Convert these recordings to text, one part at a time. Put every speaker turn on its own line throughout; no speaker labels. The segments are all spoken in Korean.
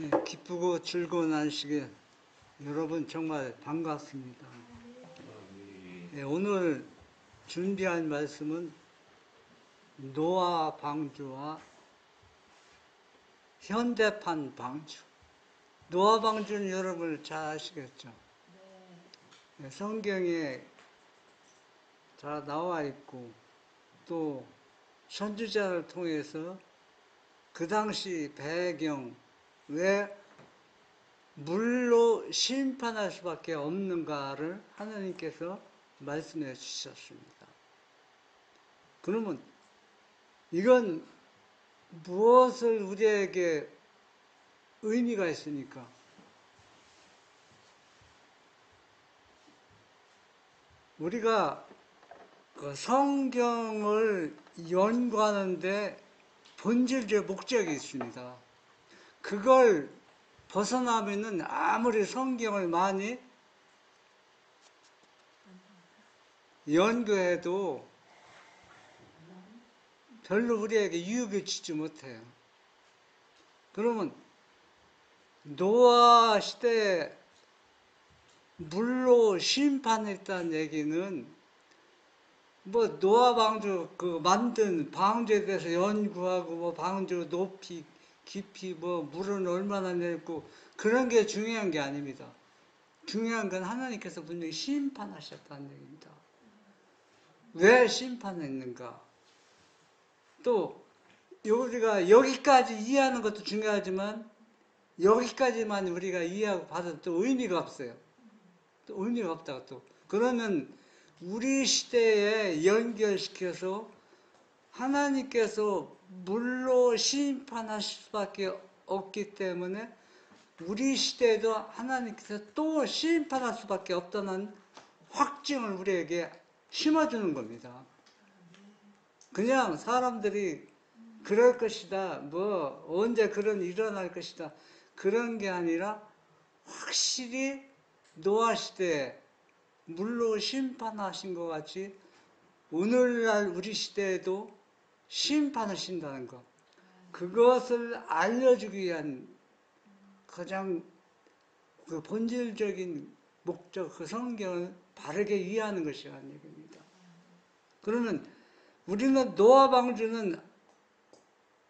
예, 기쁘고 즐거운 안식에 여러분 정말 반갑습니다. 예, 오늘 준비한 말씀은 노아 방주와 현대판 방주. 노아 방주는 여러분 잘 아시겠죠? 예, 성경에 잘 나와 있고 또 선지자를 통해서 그 당시 배경 왜 물로 심판할 수밖에 없는가를 하나님께서 말씀해 주셨습니다. 그러면 이건 무엇을 우리에게 의미가 있습니까? 우리가 그 성경을 연구하는데 본질적 목적이 있습니다. 그걸 벗어나면은 아무리 성경을 많이 연구해도 별로 우리에게 유익을 주지 못해요. 그러면 노아 시대에 물로 심판했다는 얘기는 뭐 노아 방주 그 만든 방주에 대해서 연구하고 뭐 방주 높이 깊이 뭐 물은 얼마나 넓고 그런 게 중요한 게 아닙니다. 중요한 건 하나님께서 분명히 심판하셨다는 얘기입니다. 왜 심판했는가? 또 우리가 여기까지 이해하는 것도 중요하지만 여기까지만 우리가 이해하고 받아도 또 의미가 없어요. 또 의미가 없다고 또 그러면 우리 시대에 연결시켜서 하나님께서 물로 심판하실 수밖에 없기 때문에 우리 시대에도 하나님께서 또 심판할 수밖에 없다는 확증을 우리에게 심어주는 겁니다. 그냥 사람들이 그럴 것이다, 뭐 언제 그런 일이 일어날 것이다 그런 게 아니라 확실히 노아 시대에 물로 심판하신 것 같이 오늘날 우리 시대에도 심판하신다는 것, 그것을 알려주기 위한 가장 그 본질적인 목적, 그 성경을 바르게 이해하는 것이라는 얘기입니다. 그러면 우리는 노아 방주는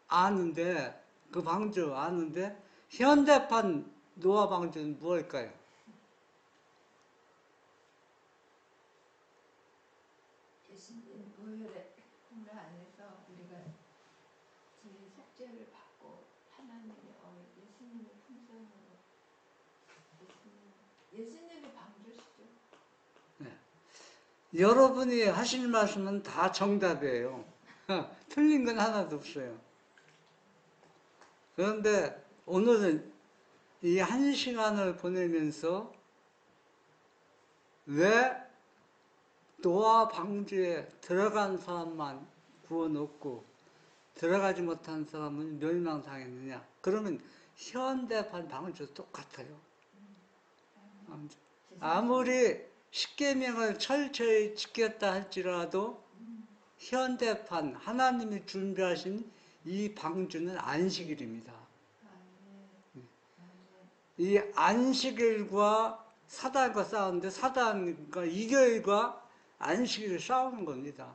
아는데, 그 방주 아는데 현대판 노아 방주는 무엇일까요?
예수님 보혈의 공로 안에서 우리가 제 속죄를 받고 하나님의 예수님의 품성으로 예수님의 방주시죠.
네. 여러분이 하실 말씀은 다 정답이에요. 틀린 건 하나도 없어요. 그런데 오늘은 이 한 시간을 보내면서 왜 노아 방주에 들어간 사람만 구원받고 들어가지 못한 사람은 멸망당했느냐? 그러면 현대판 방주도 똑같아요. 아무리 십계명을 철저히 지켰다 할지라도 현대판 하나님이 준비하신 이 방주는 안식일입니다. 이 안식일과 사단과 싸우는데 사단과 이교일과 안식일을 싸우는 겁니다.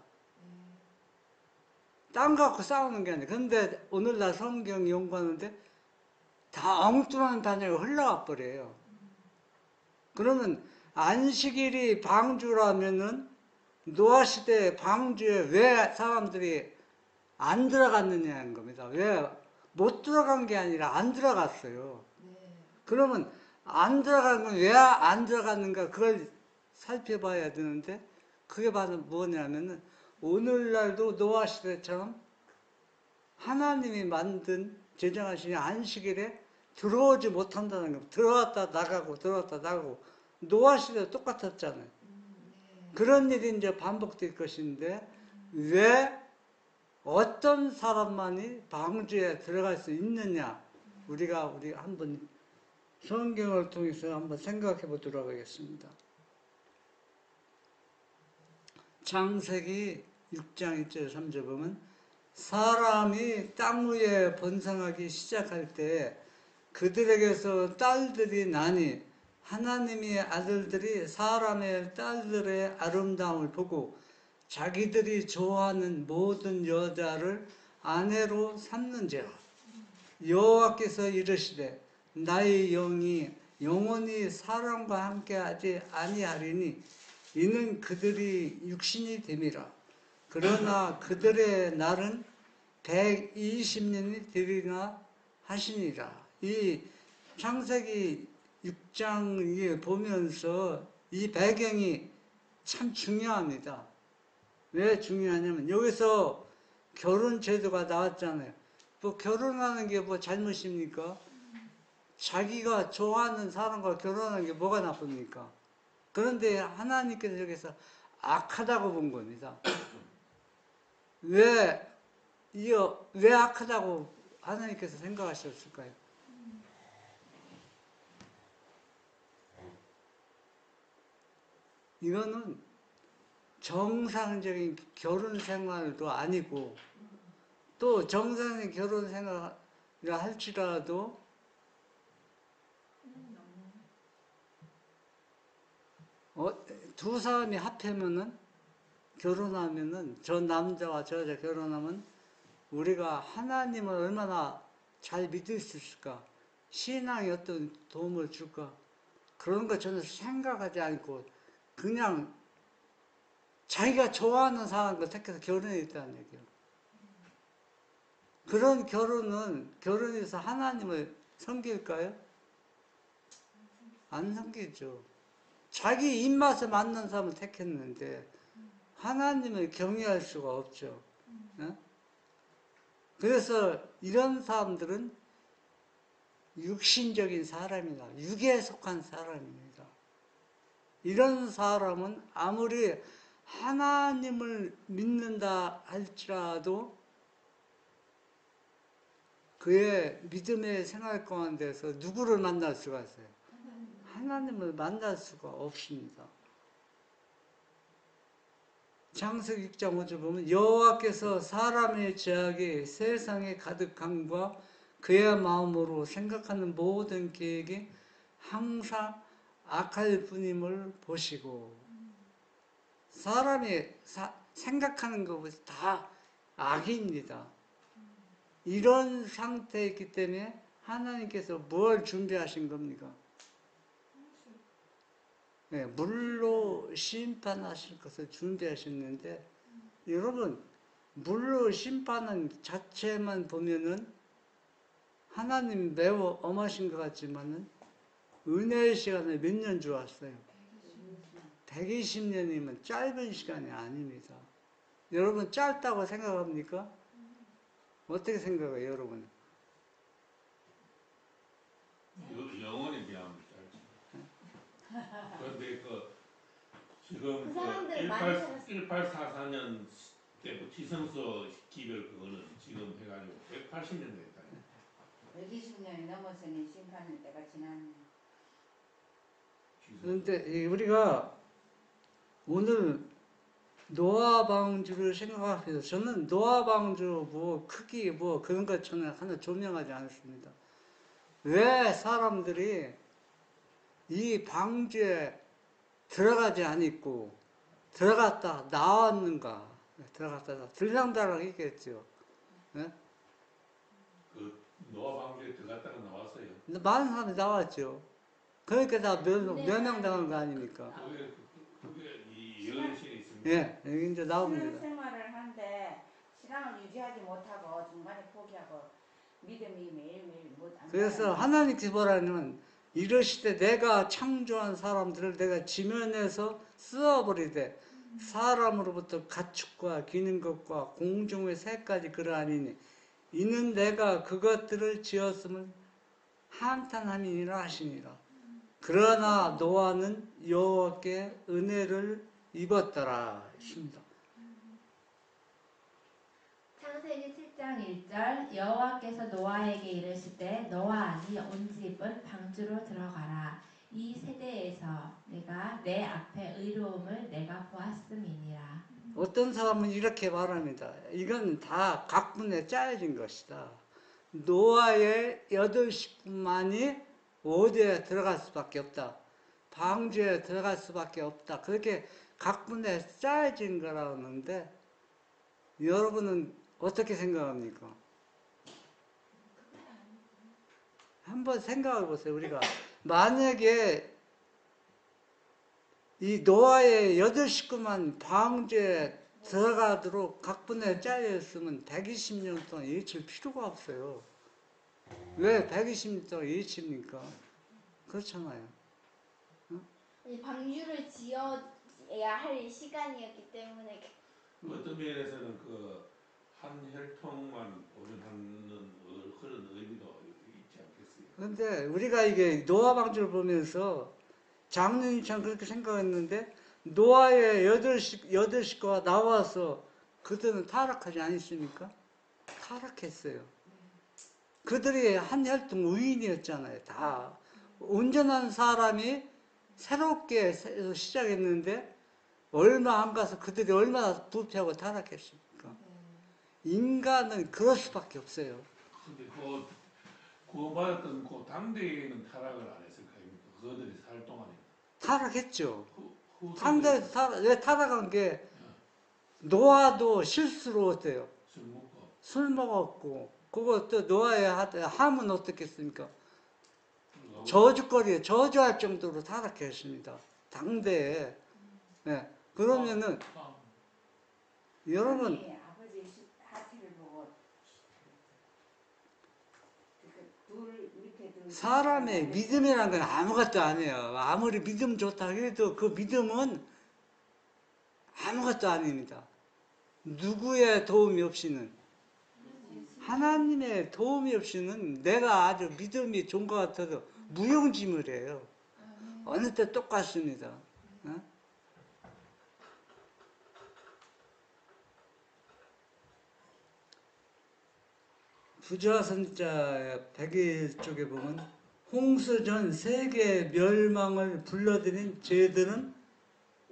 땅 갖고 싸우는 게 아니에요. 그런데 오늘날 성경 연구하는데 다 엉뚱한 단어가 흘러가 버려요. 그러면 안식일이 방주라면은 노아 시대 방주에 왜 사람들이 안 들어갔느냐는 겁니다. 왜 못 들어간 게 아니라 안 들어갔어요. 그러면 안 들어간 건 왜 안 들어갔는가 그걸 살펴봐야 되는데 그게 바로 뭐냐면은 오늘날도 노아 시대처럼 하나님이 만든 제정하신 안식일에 들어오지 못한다는 겁니다. 들어왔다 나가고 들어왔다 나가고 노아 시대 똑같았잖아요. 그런 일이 이제 반복될 것인데 왜 어떤 사람만이 방주에 들어갈 수 있느냐 우리 한번 성경을 통해서 한번 생각해 보도록 하겠습니다. 창세기 6장 1절 3절 보면 사람이 땅 위에 번성하기 시작할 때 그들에게서 딸들이 나니 하나님의 아들들이 사람의 딸들의 아름다움을 보고 자기들이 좋아하는 모든 여자를 아내로 삼는지라. 여호와께서 이르시되 나의 영이 영원히 사람과 함께하지 아니하리니 이는 그들이 육신이 됨이라. 그러나 그들의 날은 120년이 되리나 하시니라. 이 창세기 6장에 보면서 이 배경이 참 중요합니다. 왜 중요하냐면 여기서 결혼 제도가 나왔잖아요. 뭐 결혼하는 게 뭐 잘못입니까? 자기가 좋아하는 사람과 결혼하는 게 뭐가 나쁩니까? 그런데 하나님께서 여기서 악하다고 본 겁니다. 왜 악하다고 하나님께서 생각하셨을까요? 이거는 정상적인 결혼 생활도 아니고 또 정상적인 결혼 생활을 할지라도 두 사람이 합하면은 결혼하면은 저 남자와 저 여자 결혼하면 우리가 하나님을 얼마나 잘 믿을 수 있을까? 신앙에 어떤 도움을 줄까? 그런 거 저는 생각하지 않고 그냥 자기가 좋아하는 사람과 택해서 결혼했다는 얘기예요. 그런 결혼에서 하나님을 섬길까요? 안 섬기죠. 자기 입맛에 맞는 사람을 택했는데 하나님을 경외할 수가 없죠. 어? 그래서 이런 사람들은 육신적인 사람이다. 육에 속한 사람입니다. 이런 사람은 아무리 하나님을 믿는다 할지라도 그의 믿음의 생활 가운데서 누구를 만날 수가 있어요? 하나님을 만날 수가 없습니다. 창세기 6장 5절 보면 여호와께서 사람의 죄악이 세상에 가득함과 그의 마음으로 생각하는 모든 계획이 항상 악할 뿐임을 보시고 사람이 생각하는 것이 다 악입니다. 이런 상태이기 때문에 하나님께서 뭘 준비하신 겁니까? 네, 물로 심판하실 것을 준비하셨는데 여러분 물로 심판은 자체만 보면은 하나님 매우 엄하신 것 같지만은 은혜의 시간을 몇 년 주었어요? 120년이면 짧은 시간이 아닙니다. 여러분 짧다고 생각합니까? 어떻게 생각해요, 여러분?
영원히 비하면 짧지. 그런데 지금
그 사람들 많이 살았어.
1844년 때 지성소 기별 그거는 지금 해가지고 180년 됐다.
120년이 넘었으니 심판의 때가 지났네.
그런데 우리가 오늘 노아 방주를 생각해서 저는 노아 방주 뭐 크기 뭐 그런 것 저는 하나 조명하지 않습니다. 왜 사람들이 이 방주에 들어가지 않고 들어갔다 나왔는가? 들어갔다 들랑달랑 있겠죠. 네?
그 노아 방주에 들어갔다가 나왔어요.
근데 많은 사람이 나왔죠. 그러니까 다 멸망당한 거 아닙니까?
그게 이 여인신이 있습니다.
예, 여기 이제 나옵니다.
신앙생활을 하는데 신앙을 유지하지 못하고 중간에 포기하고 믿음이 매일매일 못안
그래서 하나님께서 뭐라냐면 이러시되 내가 창조한 사람들을 내가 지면에서 쓰어버리되 사람으로부터 가축과 기는 것과 공중의 새까지 그러하니니 이는 내가 그것들을 지었음을 한탄함이니라 하시니라. 그러나 노아는 여호와께 은혜를 입었더라 했습니다.
창세기 7장 1절 여호와께서 노아에게 이르시되 너와 네 온 집은 방주로 들어가라. 이 세대에서 내가 내 앞에 의로움을 내가 보았음이니라.
어떤 사람은 이렇게 말합니다. 이건 다 각분에 짜여진 것이다. 노아의 8식구만이 어디에 들어갈 수밖에 없다. 방주에 들어갈 수밖에 없다. 그렇게 각군에 짜여진 거라는데 여러분은 어떻게 생각합니까? 한번 생각해 보세요. 우리가 만약에 이 노아의 8식구만 방주에 들어가도록 각분에 짜여 있으면 120년 동안 일칠 필요가 없어요. 왜 120년 동안 일칩니까? 그렇잖아요.
아니, 방주를 지어야 할 시간이었기 때문에
어떤 면에서는 그 한 혈통만 보존하는 그런 의미도 있지 않겠어요?
그런데 우리가 이게 노아 방주를 보면서 장로님처럼 그렇게 생각했는데 노아의 8식구가 나와서 그들은 타락하지 않습니까? 타락했어요. 그들이 한 혈통 의인이었잖아요. 다 온전한 사람이 새롭게 시작했는데 얼마 안 가서 그들이 얼마나 부패하고 타락했습니까? 인간은 그럴 수밖에 없어요.
근데 그 구원받았던 그 당대에는 타락을 안 했을 거입니까? 그들이 살 동안에
타락했죠.
후세대
왜 타락한 게 노아도 실수로 어때요?
술 먹고
술 먹었고 그것도 노아의 함은 어떻겠습니까? 저주거리에 저주할 정도로 타락했습니다. 당대에. 네. 그러면은 여러분
아버지 하체를 보고 이렇게
사람의 믿음이라는 건 아무것도 아니에요. 아무리 믿음 좋다 해도 그 믿음은 아무것도 아닙니다. 누구의 도움이 없이는 하나님의 도움이 없이는 내가 아주 믿음이 좋은 것 같아도 무용지물이에요. 어느 때 똑같습니다. 어? 부자선자 101쪽에 보면 홍수 전 세계 멸망을 불러들인 죄들은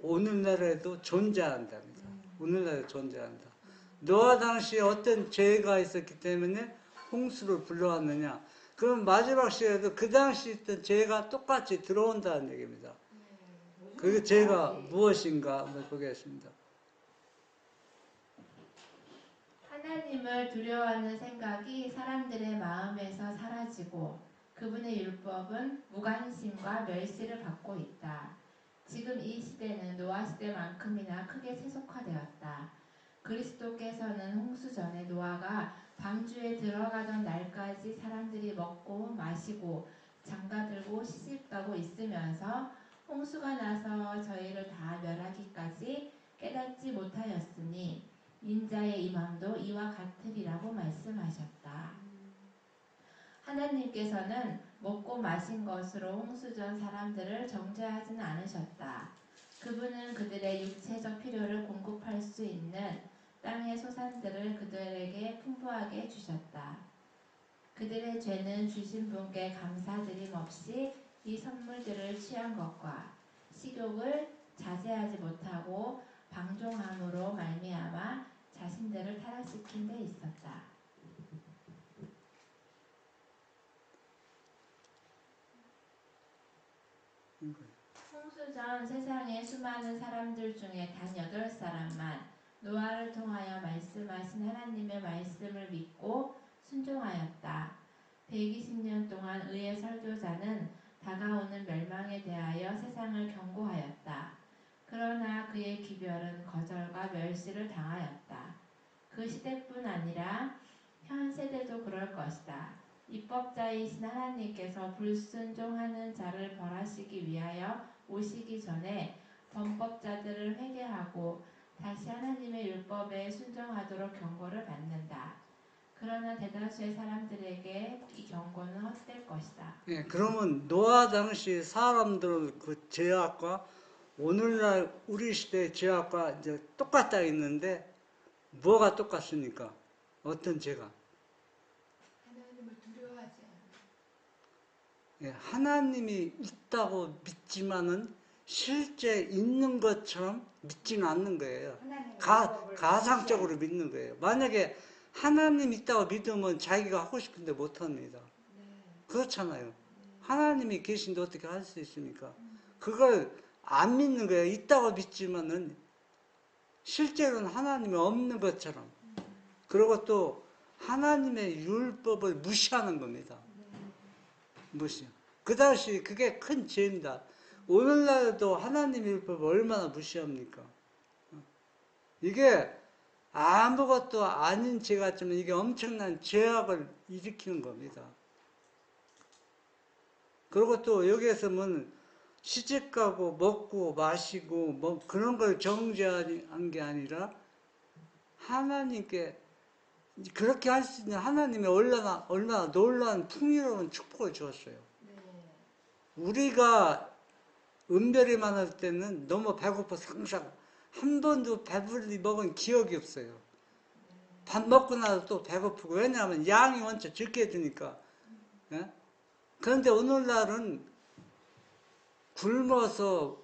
오늘날에도 존재한답니다. 오늘날에 존재한다. 노아 당시에 어떤 죄가 있었기 때문에 홍수를 불러왔느냐? 그럼 마지막 시에도 그 당시 있던 죄가 똑같이 들어온다는 얘기입니다. 그 죄가 무엇인가 한번 보겠습니다.
하나님을 두려워하는 생각이 사람들의 마음에서 사라지고 그분의 율법은 무관심과 멸시를 받고 있다. 지금 이 시대는 노아 시대만큼이나 크게 세속화되었다. 그리스도께서는 홍수 전에 노아가 방주에 들어가던 날까지 사람들이 먹고 마시고 장가들고 시집가고 있으면서 홍수가 나서 저희를 다 멸하기까지 깨닫지 못하였으니 인자의 임함도 이와 같으리라고 말씀하셨다. 하나님께서는 먹고 마신 것으로 홍수전 사람들을 정죄하지는 않으셨다. 그분은 그들의 육체적 필요를 공급할 수 있는 땅의 소산들을 그들에게 풍부하게 주셨다. 그들의 죄는 주신 분께 감사드림 없이 이 선물들을 취한 것과 식욕을 자제하지 못하고 방종함으로 말미암아 자신들을 타락시킨 데 있었다. 홍수 전 세상의 수많은 사람들 중에 단 8사람만 노아를 통하여 말씀하신 하나님의 말씀을 믿고 순종하였다. 120년 동안 의의 설교자는 다가오는 멸망에 대하여 세상을 경고하였다. 그러나 그의 기별은 거절과 멸시를 당하였다. 그 시대뿐 아니라 현 세대도 그럴 것이다. 입법자이신 하나님께서 불순종하는 자를 벌하시기 위하여 오시기 전에 범법자들을 회개하고 다시 하나님의 율법에 순종하도록 경고를 받는다. 그러나 대다수의 사람들에게 이 경고는 헛될 것이다.
예, 그러면 노아 당시 사람들 그 죄악과 오늘날 우리 시대의 죄악과 이제 똑같다 있는데 뭐가 똑같습니까? 어떤 죄가?
하나님을 두려워하지 않아.
예, 하나님이 있다고 믿지만은 실제 있는 것처럼 믿지는 않는 거예요. 가상적으로 믿는 거예요. 만약에 하나님 있다고 믿으면 자기가 하고 싶은데 못합니다. 그렇잖아요. 하나님이 계신데 어떻게 할 수 있습니까? 그걸 안 믿는 거예요. 있다고 믿지만은 실제로는 하나님이 없는 것처럼. 그리고 또 하나님의 율법을 무시하는 겁니다. 무시. 그다시 그게 큰 죄입니다. 오늘날도 하나님의 율법을 얼마나 무시합니까? 이게 아무것도 아닌 죄 같지만 이게 엄청난 죄악을 일으키는 겁니다. 그리고 또 여기에서 뭐 시집가고 먹고 마시고 뭐 그런 걸 정죄한 게 아니라 하나님께 그렇게 할 수 있는 하나님이 얼마나 놀라운 풍요로운 축복을 주었어요. 우리가 은별이 많을 때는 너무 배고파서 항상 한 번도 배불리 먹은 기억이 없어요. 밥 먹고 나서 또 배고프고 왜냐하면 양이 원체 적게 드니까. 예? 그런데 오늘날은 굶어서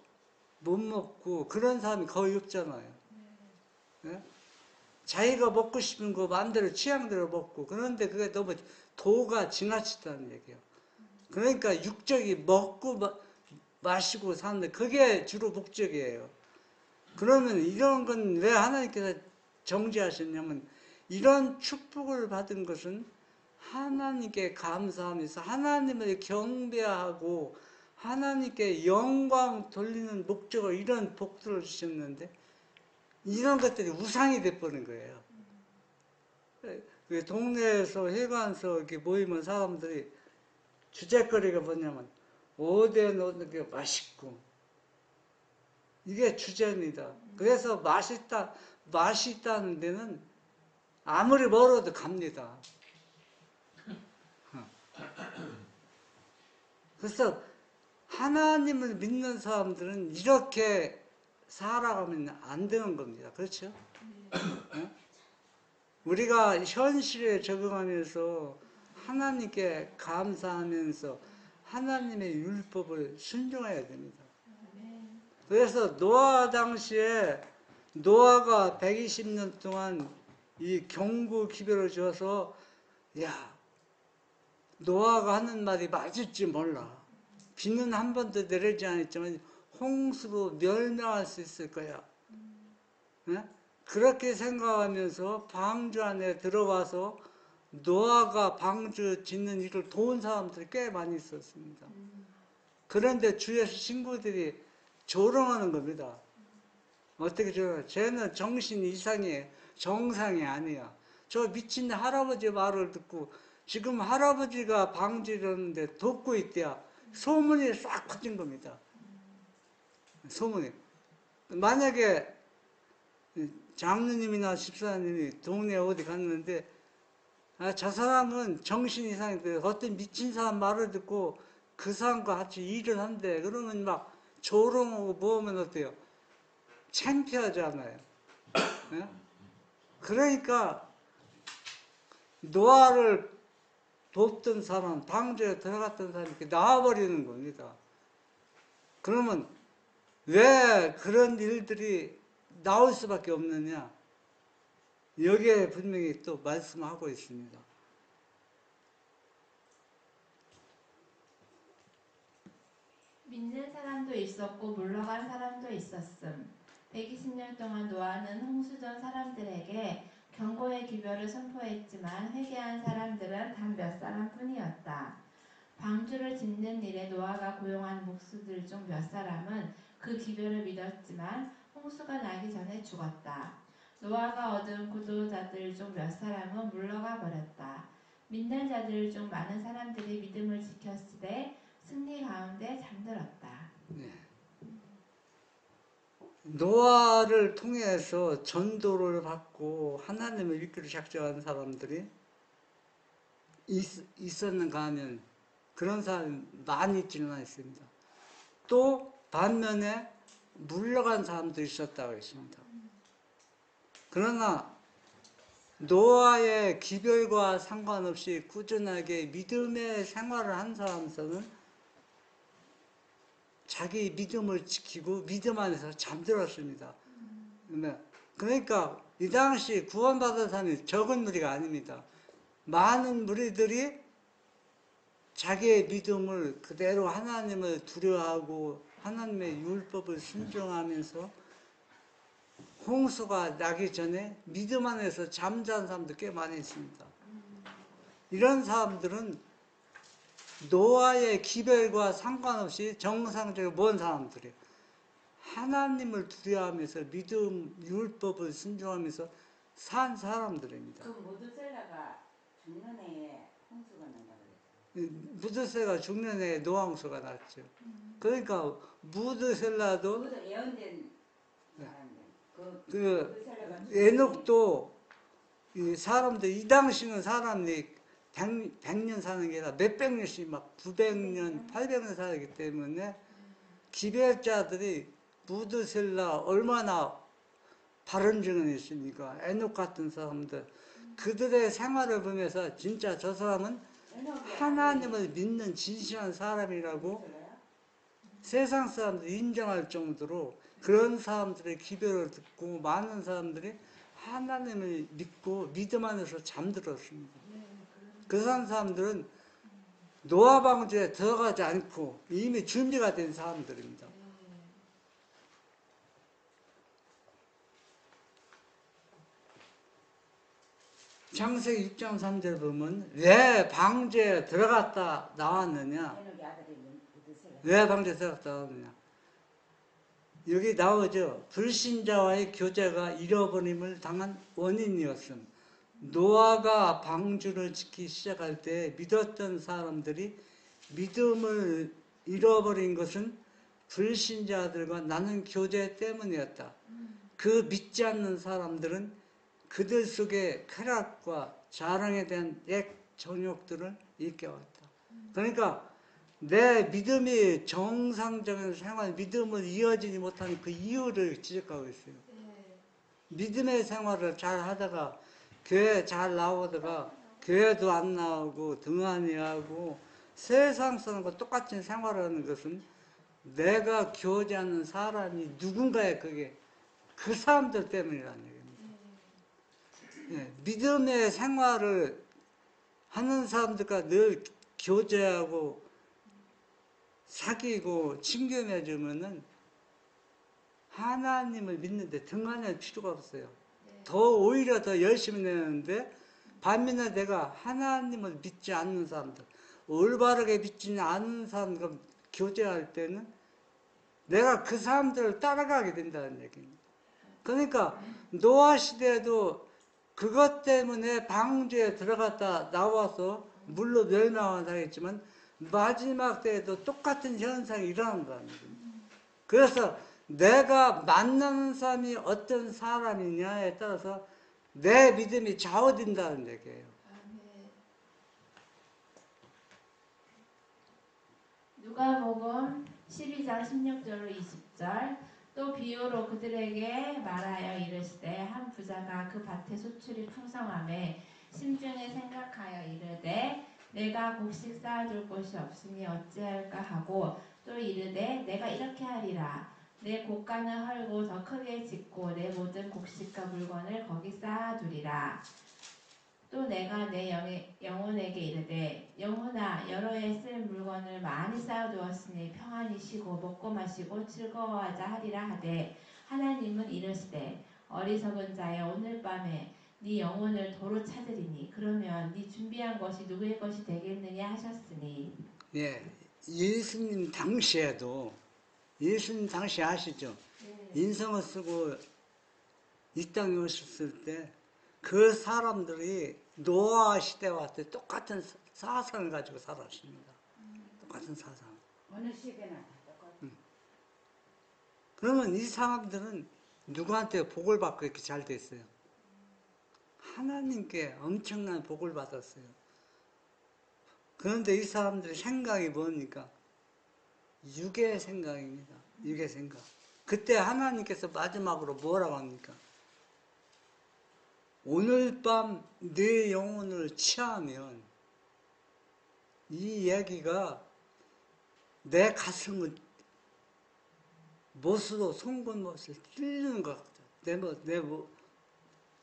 못 먹고 그런 사람이 거의 없잖아요. 예? 자기가 먹고 싶은 거 마음대로 취향대로 먹고 그런데 그게 너무 도가 지나치다는 얘기예요. 그러니까 육적이 먹고 마시고 사는데 그게 주로 목적이에요. 그러면 이런 건 왜 하나님께서 정죄하셨냐면 이런 축복을 받은 것은 하나님께 감사하면서 하나님을 경배하고 하나님께 영광 돌리는 목적으로 이런 복들을 주셨는데 이런 것들이 우상이 돼버린 거예요. 동네에서 회관에서 이렇게 모이면 사람들이 주제거리가 뭐냐면 오뎅 넣는 게 맛있고 이게 주제입니다. 그래서 맛이 있다는 데는 아무리 멀어도 갑니다. 그래서 하나님을 믿는 사람들은 이렇게 살아가면 안 되는 겁니다. 그렇죠? 네? 우리가 현실에 적응하면서 하나님께 감사하면서 하나님의 율법을 순종해야 됩니다. 그래서 노아 당시에 노아가 120년 동안 이 경고 기별을 줘서 야 노아가 하는 말이 맞을지 몰라. 비는 한 번도 내리지 않았지만 홍수로 멸망할 수 있을 거야. 네? 그렇게 생각하면서 방주 안에 들어와서 노아가 방주 짓는 일을 도운 사람들이 꽤 많이 있었습니다. 그런데 주위에서 친구들이 조롱하는 겁니다. 어떻게 조롱해? 쟤는 정신이 이상해. 정상이 아니야. 저 미친 할아버지 말을 듣고 지금 할아버지가 방지를 돕고 있대야. 소문이 싹 퍼진 겁니다. 소문이. 만약에 장로님이나 집사님이 동네 어디 갔는데 저 사람은 정신 이상인데 어떤 미친 사람 말을 듣고 그 사람과 같이 일을 한대. 그러면 막 조롱하고 뭐하면 어때요? 창피하잖아요. 네? 그러니까 노아를 돕던 사람, 방주에 들어갔던 사람이 이렇게 나와버리는 겁니다. 그러면 왜 그런 일들이 나올 수밖에 없느냐? 여기에 분명히 또 말씀하고 있습니다.
믿는 사람도 있었고 물러간 사람도 있었음. 120년 동안 노아는 홍수전 사람들에게 경고의 기별을 선포했지만 회개한 사람들은 단 몇 사람뿐이었다. 방주를 짓는 일에 노아가 고용한 목수들 중 몇 사람은 그 기별을 믿었지만 홍수가 나기 전에 죽었다. 노아가 얻은 구도자들 중 몇 사람은 물러가 버렸다. 믿는 자들 중 많은 사람들이 믿음을 지켰으되 승리 가운데 잠들었다.
네. 노아를 통해서 전도를 받고 하나님을 믿기로 작정한 사람들이 있었는가 하면 그런 사람이 많이 있지는 않습니다. 또 반면에 물러간 사람도 있었다고 했습니다. 그러나 노아의 기별과 상관없이 꾸준하게 믿음의 생활을 한 사람들은 자기 믿음을 지키고 믿음 안에서 잠들었습니다. 그러니까 이 당시 구원받은 사람이 적은 무리가 아닙니다. 많은 무리들이 자기의 믿음을 그대로 하나님을 두려워하고 하나님의 율법을 순종하면서 홍수가 나기 전에 믿음 안에서 잠자는 사람도 꽤 많이 있습니다. 이런 사람들은 노아의 기별과 상관없이 정상적으로 먼 사람들이에요. 하나님을 두려워하면서 믿음, 율법을 순종하면서 산 사람들입니다.
그 모두셀라가 죽는 해에 홍수가 난다 그랬죠.
무드셀라가 죽는 해에 노아 홍수가 났죠. 그러니까 무드셀라도
그것도 예언된 사람들.
그
모두셀라가
에녹도 이 사람들 이 당시는 사람이 100년 사는 게 아니라 몇백 년씩 막 900년, 800년 살기 때문에 기별자들이 무드셀라 얼마나 바른 증언이 있습니까? 에녹 같은 사람들 그들의 생활을 보면서 진짜 저 사람은 하나님을 믿는 진실한 사람이라고 세상 사람들이 인정할 정도로 그런 사람들의 기별을 듣고 많은 사람들이 하나님을 믿고 믿음 안에서 잠들었습니다. 그 사람들은 노아 방주에 들어가지 않고 이미 준비가 된 사람들입니다. 창세기 6장 3절 보면 왜 방주에 들어갔다 나왔느냐?
에녹의 아들이 모두셀라.
왜 방주에 들어갔다 나왔느냐? 여기 나오죠. 불신자와의 교제가 잃어버림을 당한 원인이었음. 노아가 방주를 짓기 시작할 때 믿었던 사람들이 믿음을 잃어버린 것은 불신자들과 나눈 교제 때문이었다. 그 믿지 않는 사람들은 그들 속에 쾌락과 자랑에 대한 옛 정욕들을 일깨웠다. 그러니까 내 믿음이 정상적인 생활, 믿음을 이어지지 못하는 그 이유를 지적하고 있어요. 믿음의 생활을 잘 하다가 교회 잘 나오다가 교회도 안 나오고 등한히하고 세상 사람과 똑같은 생활을 하는 것은 내가 교제하는 사람이 누군가의 그게 그 사람들 때문이라는 얘기입니다. 예, 믿음의 생활을 하는 사람들과 늘 교제하고 사귀고 친교 맺으면은 하나님을 믿는데 등한할 필요가 없어요. 더 오히려 더 열심히 내는데 반면에 내가 하나님을 믿지 않는 사람들, 올바르게 믿지 않는 사람과 교제할 때는 내가 그 사람들을 따라가게 된다는 얘기입니다. 그러니까 노아 시대에도 그것 때문에 방주에 들어갔다 나와서 물로 멸망한다 했지만 마지막 때에도 똑같은 현상이 일어난 거예요. 그래서 내가 만나는 사람이 어떤 사람이냐에 따라서 내 믿음이 좌우된다는 얘기예요.
누가복음 12장 16절로 20절. 또 비유로 그들에게 말하여 이르시되 한 부자가 그 밭에 소출이 풍성함에 심중에 생각하여 이르되 내가 곡식 쌓아둘 곳이 없으니 어찌할까 하고 또 이르되 내가 이렇게 하리라 내 곡간을 헐고 더 크게 짓고 내 모든 곡식과 물건을 거기 쌓아두리라. 또 내가 내 영혼에게 이르되 영혼아 여러 해 쓸 물건을 많이 쌓아두었으니 평안히 쉬고 먹고 마시고 즐거워하자 하리라 하되 하나님은 이르시되 어리석은 자여 오늘 밤에 네 영혼을 도로 찾으리니 그러면 네 준비한 것이 누구의 것이 되겠느냐 하셨으니.
예, 예수님 당시에 아시죠? 인성을 쓰고 이 땅에 오셨을 때 그 사람들이 노아 시대와 때 똑같은 사상을 가지고 살았습니다. 똑같은 사상.
어느 시대나 다 똑같아.
그러면 이 사람들은 누구한테 복을 받고 이렇게 잘 됐어요? 하나님께 엄청난 복을 받았어요. 그런데 이 사람들의 생각이 뭡니까? 육의 생각입니다. 육의 생각. 그때 하나님께서 마지막으로 뭐라고 합니까? 오늘 밤 내 영혼을 취하면 이 얘기가 내 가슴을 못으로 송곳 못을 찔르는 것 같아요.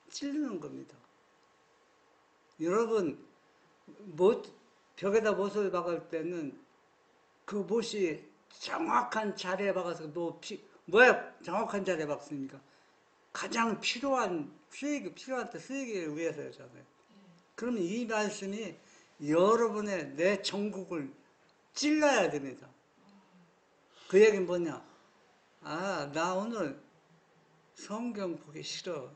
찌르는 겁니다. 여러분, 벽에다 못을 박을 때는 그 못이 정확한 자리에 박아서 왜 정확한 자리에 박습니까? 가장 필요한 필요한 때 쓰이기 위해서잖아요. 그러면 이 말씀이 여러분의 내 전국을 찔러야 됩니다. 그 얘기는 뭐냐? 나 오늘 성경 보기 싫어.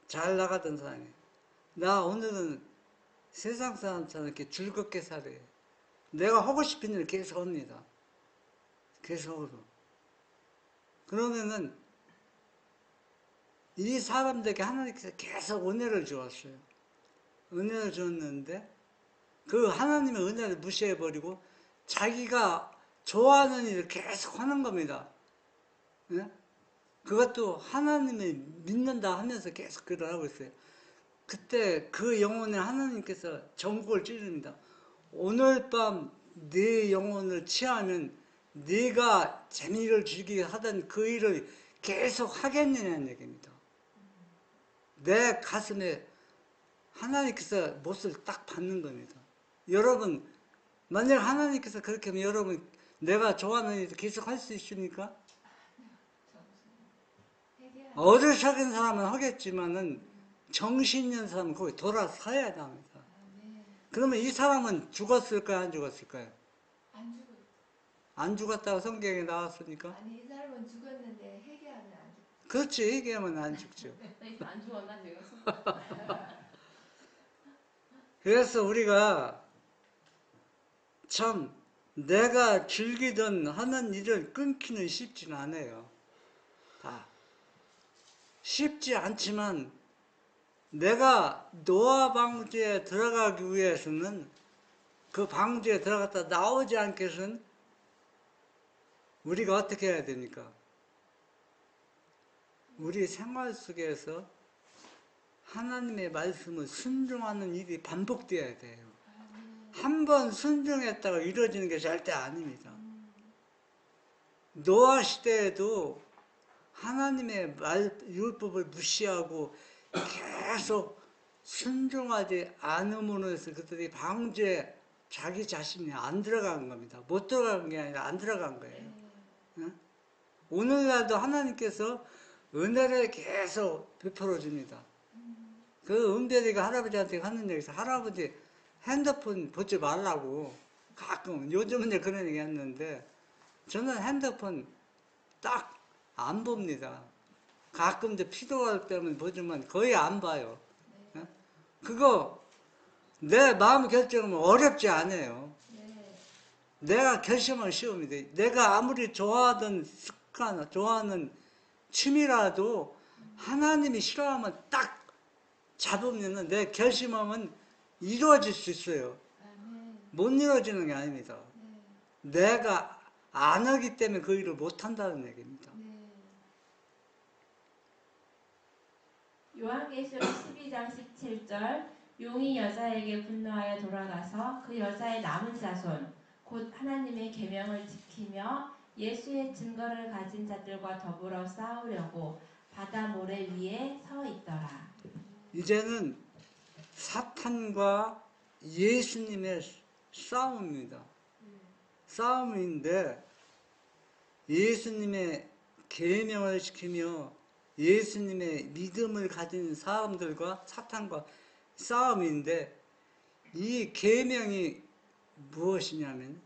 잘 나가던 사람이. 나 오늘은 세상 사람처럼 이렇게 즐겁게 살아요. 내가 하고 싶은 일을 계속 합니다. 계속으로. 그러면은 이 사람들에게 하나님께서 계속 은혜를 주었어요. 은혜를 줬는데 그 하나님의 은혜를 무시해버리고 자기가 좋아하는 일을 계속 하는 겁니다. 네? 그것도 하나님을 믿는다 하면서 계속 그걸 하고 있어요. 그때 그 영혼에 하나님께서 전국을 찌릅니다. 오늘 밤 네 영혼을 취하면 네가 재미를 주기 하던 그 일을 계속 하겠느냐는 얘기입니다. 내 가슴에 하나님께서 못을 딱 받는 겁니다. 여러분, 만약 하나님께서 그렇게 하면 여러분 내가 좋아하는 일을 계속 할 수 있습니까? 어리석은 사람은 하겠지만은 정신 있는 사람은 거기 돌아서야 합니다. 그러면 이 사람은 죽었을까요? 안 죽었을까요?
안 죽어.
안 죽었다고 성경에 나왔으니까?
아니 이 사람은 죽었는데 회개하면 안 죽어.
그렇지, 얘기하면 안 죽죠.
안 죽었나 지금?
그래서 우리가 참 내가 즐기던 하는 일을 끊기는 쉽지는 않아요. 다 쉽지 않지만 내가 노아 방주에 들어가기 위해서는 그 방주에 들어갔다 나오지 않게 해서는 우리가 어떻게 해야 됩니까? 우리 생활 속에서 하나님의 말씀을 순종하는 일이 반복되어야 돼요. 한 번 순종했다가 이루어지는 게 절대 아닙니다. 노아 시대에도 하나님의 율법을 무시하고 계속 순종하지 않음으로 해서 그들이 방주에 자기 자신이 안 들어간 겁니다. 못 들어간 게 아니라 안 들어간 거예요. 응? 오늘날도 하나님께서 은혜를 계속 베풀어 줍니다. 그 은별이가 할아버지한테 하는 얘기에서 할아버지 핸드폰 보지 말라고 가끔 요즘은 이제 그런 얘기 했는데 저는 핸드폰 딱 안 봅니다. 가끔 이제 필요할 때면 보지만 거의 안 봐요. 예? 그거 내 마음 결정하면 어렵지 않아요. 내가 결심하기 쉬웁니다. 내가 아무리 좋아하던 습관, 좋아하는 취미라도 하나님이 싫어하면 딱 잡으면 내 결심하면 이루어질 수 있어요. 못 이루어지는 게 아닙니다. 내가 안 하기 때문에 그 일을 못 한다는 얘기입니다.
요한계시록 12장 17절 용이 여자에게 분노하여 돌아가서 그 여자의 남은 자손 곧 하나님의 계명을 지키며 예수의 증거를 가진 자들과 더불어 싸우려고 바다 모래 위에 서 있더라.
이제는 사탄과 예수님의 싸움입니다. 싸움인데 예수님의 계명을 지키며 예수님의 믿음을 가진 사람들과 사탄과 싸움인데 이 계명이 무엇이냐면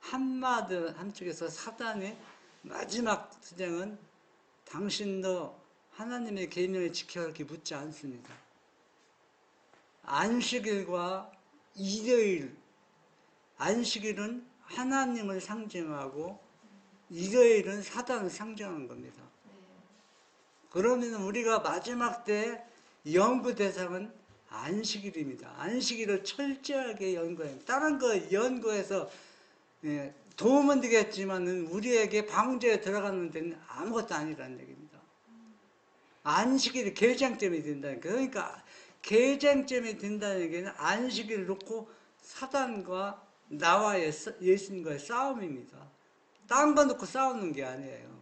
한쪽에서 사단의 마지막 주장은 당신도 하나님의 계명을 지켜 이렇게 묻지 않습니다. 안식일과 일요일, 안식일은 하나님을 상징하고 일요일은 사단을 상징하는 겁니다. 그러면 우리가 마지막 때 연구 대상은 안식일입니다. 안식일을 철저하게 연구해요. 다른 거 연구해서 도움은 되겠지만 우리에게 방주에 들어가는 데는 아무것도 아니라는 얘기입니다. 안식일이 개장점이 된다니까. 그러니까 개장점이 된다는 얘기는 안식일을 놓고 사단과 나와의 예수님과의 싸움입니다. 딴 거 놓고 싸우는 게 아니에요.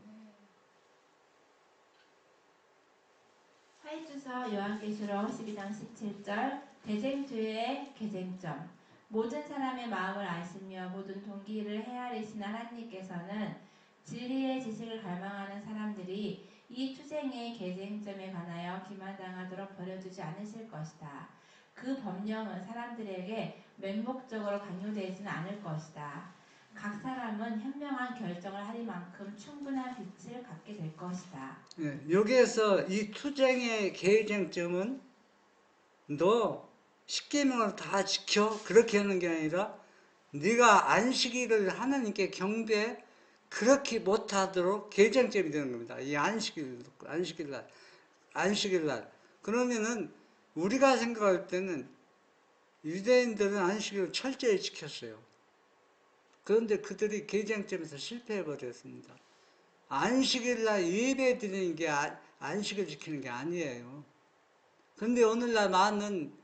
사이주서 요한계시록 12장 17절 대쟁투의 개쟁점 모든 사람의 마음을 아시며 모든 동기를 헤아리신 하나님께서는 진리의 지식을 갈망하는 사람들이 이 투쟁의 개쟁점에 관하여 기만당하도록 버려두지 않으실 것이다. 그 법령은 사람들에게 맹목적으로 강요되지는 않을 것이다. 각 사람은 현명한 결정을 하리만큼 충분한 빛을 갖게 될 것이다.
예, 여기에서 이 투쟁의 개쟁점은 너 십계명을 다 지켜 그렇게 하는 게 아니라 네가 안식일을 하나님께 경배 그렇게 못하도록 개쟁점이 되는 겁니다. 이 안식일날 그러면은 우리가 생각할 때는 유대인들은 안식일을 철저히 지켰어요. 그런데 그들이 개쟁점에서 실패해 버렸습니다. 안식일날 예배 드리는 게 안식일 지키는 게 아니에요. 그런데 오늘날 많은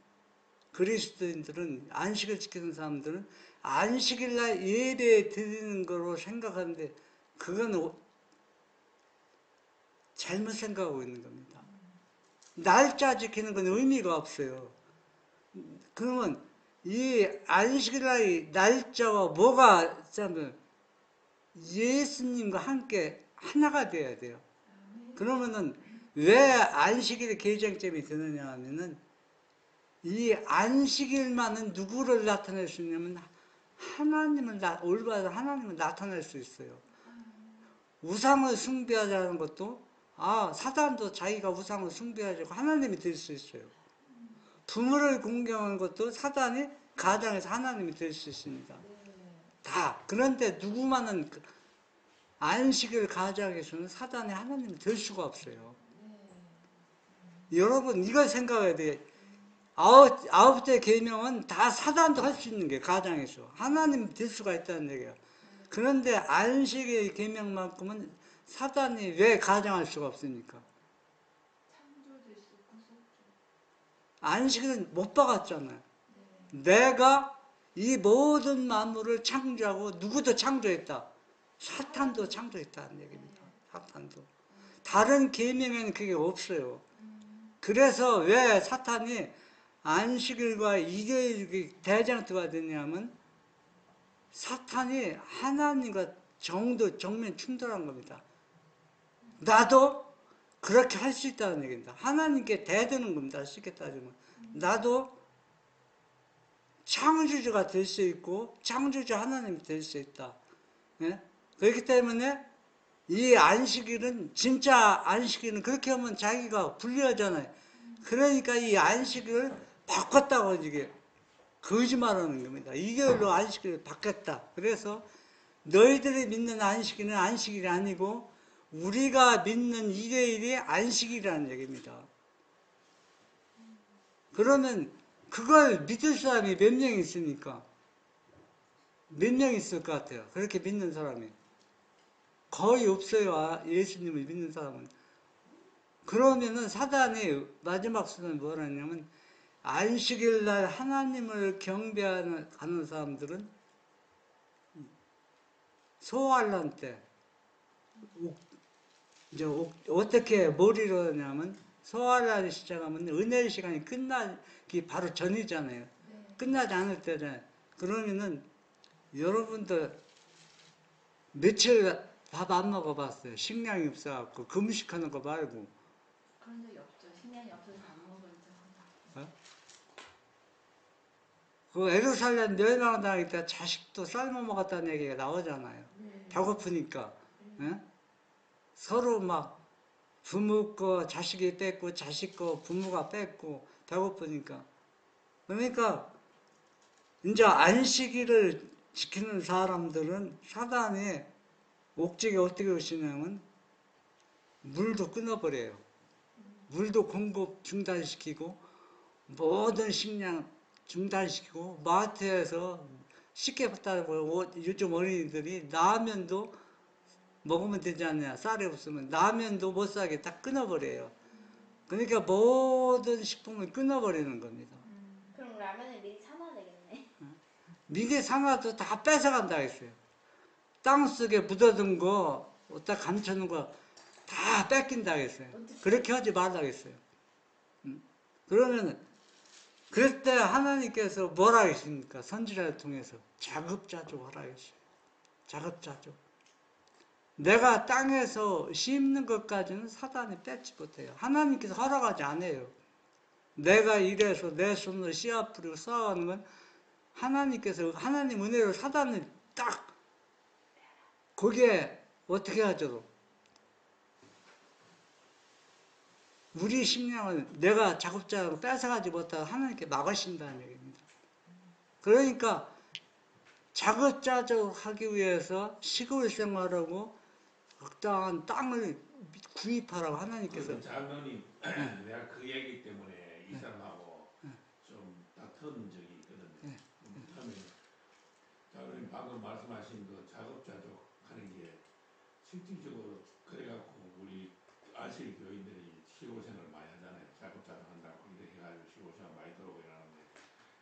그리스도인들은 안식을 지키는 사람들은 안식일날 예배 드리는 거로 생각하는데 그건 잘못 생각하고 있는 겁니다. 날짜 지키는 건 의미가 없어요. 그러면 이 안식일날 날짜와 뭐가 있자면 예수님과 함께 하나가 돼야 돼요. 그러면은 왜 안식일의 개쟁점이 되느냐 하면은 이 안식일만은 누구를 나타낼 수 있냐면 올바른 하나님을 나타낼 수 있어요. 우상을 숭배하자는 것도 사단도 자기가 우상을 숭배하자고 하나님이 될 수 있어요. 부모를 공경하는 것도 사단이 가장에서 하나님이 될 수 있습니다. 다. 그런데 누구만은 안식일 가장에서는 사단이 하나님이 될 수가 없어요. 여러분 이걸 생각해야 돼요. 아홉째 계명은 다 사단도 할 수 있는 게 가장에서 하나님 될 수가 있다는 얘기예요. 그런데 안식의 계명만큼은 사단이 왜 가장할 수가 없습니까? 안식일은 못 박았잖아요. 내가 이 모든 만물을 창조하고 누구도 창조했다. 사탄도 창조했다는 얘기입니다. 사탄도. 다른 계명에는 그게 없어요. 그래서 왜 사탄이 안식일과 일요일이 대장투가 되냐면 사탄이 하나님과 정면 충돌한 겁니다. 나도 그렇게 할 수 있다는 얘기입니다. 하나님께 대드는 겁니다. 쉽게 따지면. 나도 창조주가 될 수 있고 창조주 하나님이 될 수 있다. 예? 그렇기 때문에 이 안식일은 진짜 안식일은 그렇게 하면 자기가 불리하잖아요. 그러니까 이 안식일을 바꿨다고 이게 거짓말하는 겁니다. 일요일로 안식일을 바꿨다. 그래서 너희들이 믿는 안식일은 안식일이 아니고 우리가 믿는 일요일이 안식일이라는 얘기입니다. 그러면 그걸 믿을 사람이 몇 명 있습니까? 몇 명 있을 것 같아요? 그렇게 믿는 사람이. 거의 없어요. 예수님을 믿는 사람은. 그러면은 사단이 마지막 수는 뭐라냐면 안식일날 하나님을 경배하는 사람들은 소환란 때 이제 어떻게 뭘 이루냐면 소환란이 시작하면 은혜의 시간이 끝나기 바로 전이잖아요. 끝나지 않을 때잖아요. 그러면은 여러분들 며칠 밥 안 먹어봤어요. 식량이 없어갖고 금식하는 거 말고.
그런 적이 없죠. 식량이 없어서 안 먹은 적.
그 예루살렘 멸망 당할 때 자식도 삶아 먹었다는 얘기가 나오잖아요. 배고프니까. 예? 서로 막 부모 거 자식이 뺏고 자식 거 부모가 뺏고 배고프니까. 그러니까 이제 안식일을 지키는 사람들은 사단이 옥직에 어떻게 오시냐면 물도 끊어버려요. 물도 공급 중단시키고 모든 식량 중단시키고 마트에서 쉽게 봤다고 요즘 어린이들이 라면도 먹으면 되지 않냐. 쌀이 없으면 라면도 못 사게 딱 끊어버려요. 그러니까 모든 식품을 끊어버리는 겁니다.
그럼 라면을 미리 사놔야 되겠네.
미리 사놔도 다 뺏어간다 했어요. 땅속에 묻어둔 거, 어디다 감춰놓은 거 다 뺏긴다 했어요. 그렇게 하지 말라 했어요. 그러면 그때 하나님께서 뭐라 하십니까? 선지자를 통해서 자급자족 하라 하셨어요. 자급자족. 내가 땅에서 심는 것까지는 사단이 뺏지 못해요. 하나님께서 허락하지 않아요. 내가 이래서 내 손으로 씨앗 뿌리고 쌓아가는 건 하나님께서 하나님 은혜로 사단을 딱 거기에 어떻게 하죠? 우리 심령을 내가 작업자로 뺏어가지 못하고 하나님께 막으신다는 얘기입니다. 그러니까 자급자족 하기 위해서 시골 생활하고 적당한 땅을 구입하라고 하나님께서.
장로님, 내가 그 얘기 때문에 이 사람하고 좀 다툰 적이 있거든요. 하면 장로님 방금 말씀하신 그 작업자족 하는 게 실질적으로 그래갖고 우리 아실 교인들이 시골생활 많이 하잖아요. 작업자족 한다고 이렇게 해가지고 시골생활 많이 들어오고 이러는데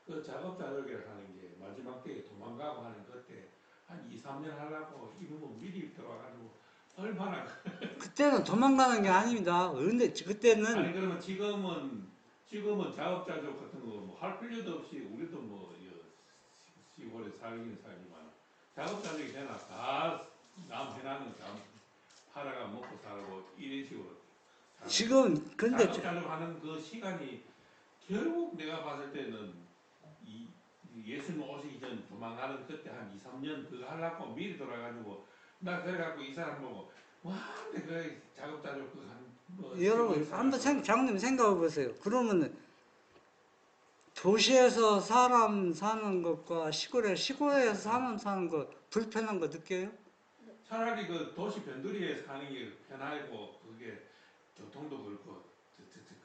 그 작업자족이라 하는 게 마지막 때에 도망가고 하는 그때 한 2, 3년 하려고 이러면 미리 들어와가지고 얼마나
그때는 도망가는 게 아닙니다. 그런데
아니
그때는
그러면 지금은 작업자족 같은 거 뭐 할 필요도 없이 우리도 뭐 시골에 살긴 살지만 작업자족이 되나 다 남 해나는 다 팔아가 먹고 살고 이런 식으로
지금 근데
작업자족 하는 그 시간이 결국 내가 봤을 때는 이 예수님 오시기 전 도망가는 그때 한 2, 3년 그거 하려고 미리 돌아가지고 나 그래갖고 이 사람 보고 와 근데 그 작업자족 그한뭐
여러분 한번 장님 생각해 보세요. 그러면 도시에서 사람 사는 것과 시골에서 사람 사는 것 불편한 거 느껴요?
차라리 그 도시 변두리에 사는 게 편하고 그게 교통도 그렇고